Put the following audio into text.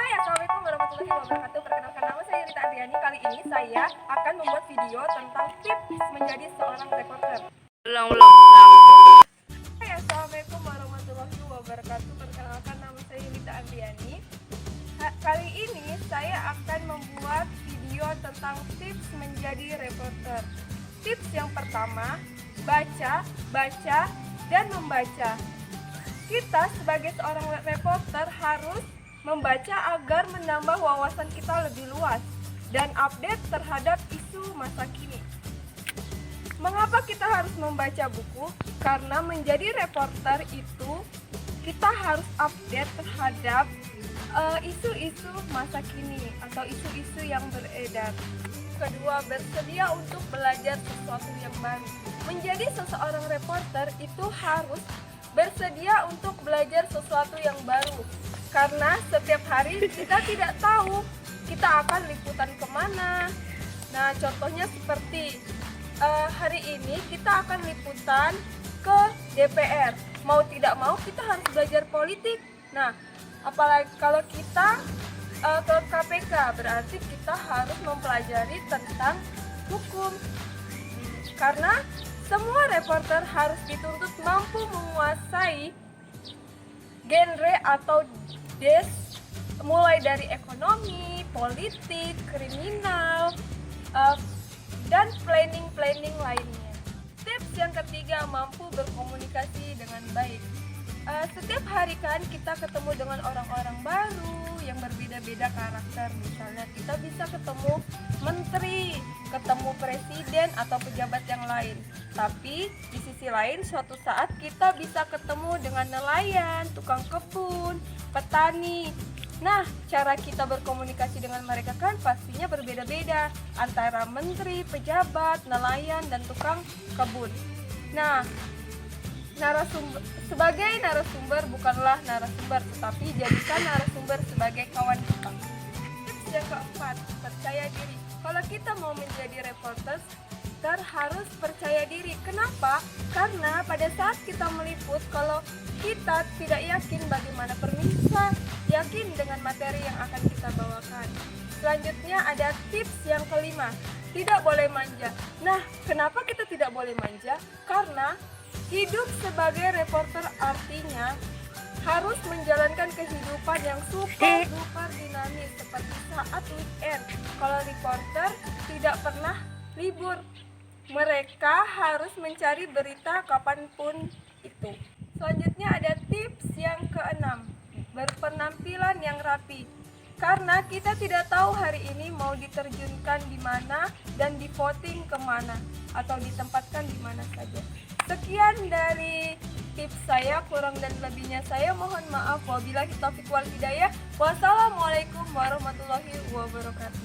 Hai, assalamualaikum warahmatullahi wabarakatuh. Perkenalkan, nama saya Rita Adriani. Kali ini saya akan membuat video tentang tips menjadi seorang reporter. Ulang. Hai, assalamualaikum warahmatullahi wabarakatuh. Perkenalkan, nama saya Rita Adriani. Kali ini saya akan membuat video tentang tips menjadi reporter. Tips yang pertama, baca, dan membaca. Kita sebagai seorang reporter harus membaca agar menambah wawasan kita lebih luas dan update terhadap isu masa kini. Mengapa kita harus membaca buku? Karena menjadi reporter itu kita harus update terhadap isu-isu masa kini atau isu-isu yang beredar. Kedua, bersedia untuk belajar sesuatu yang baru. Menjadi seseorang reporter itu harus bersedia untuk belajar sesuatu yang baru. Karena setiap hari kita tidak tahu kita akan liputan kemana. Nah, contohnya seperti hari ini kita akan liputan ke DPR. Mau tidak mau kita harus belajar politik. Nah, apalagi kalau kita ke KPK, berarti kita harus mempelajari tentang hukum. Karena semua reporter harus dituntut mampu menguasai genre atau desk mulai dari ekonomi, politik, kriminal, dan planning lainnya. Tips yang ketiga, mampu berkomunikasi dengan baik. Setiap hari kan kita ketemu dengan orang-orang baru yang berbeda-beda karakter. Misalnya kita bisa ketemu menteri, ketemu presiden atau pejabat yang lain. Tapi di sisi lain suatu saat kita bisa ketemu dengan nelayan, tukang kebun, petani. Nah, cara kita berkomunikasi dengan mereka kan pastinya berbeda-beda antara menteri, pejabat, nelayan, dan tukang kebun. Nah, sebagai narasumber bukanlah narasumber, tetapi jadikan narasumber sebagai kawan kita. Tips yang keempat, percaya diri. Kalau kita mau menjadi reporter, kita harus percaya diri. Kenapa? Karena pada saat kita meliput, kalau kita tidak yakin bagaimana pemirsa yakin dengan materi yang akan kita bawakan. Selanjutnya ada tips yang kelima, tidak boleh manja. Nah, kenapa kita tidak boleh manja? Karena hidup sebagai reporter artinya harus menjalankan kehidupan yang super duper dinamis seperti saat weekend. Kalau reporter tidak pernah libur, mereka harus mencari berita kapanpun itu. Selanjutnya ada tips yang keenam, berpenampilan yang rapi. Karena kita tidak tahu hari ini mau diterjunkan di mana dan di voting kemana atau ditempatkan di mana saja. Sekian dari tips saya, kurang dan lebihnya saya mohon maaf. Wabillahi taufiq wal hidayah. Wassalamualaikum warahmatullahi wabarakatuh.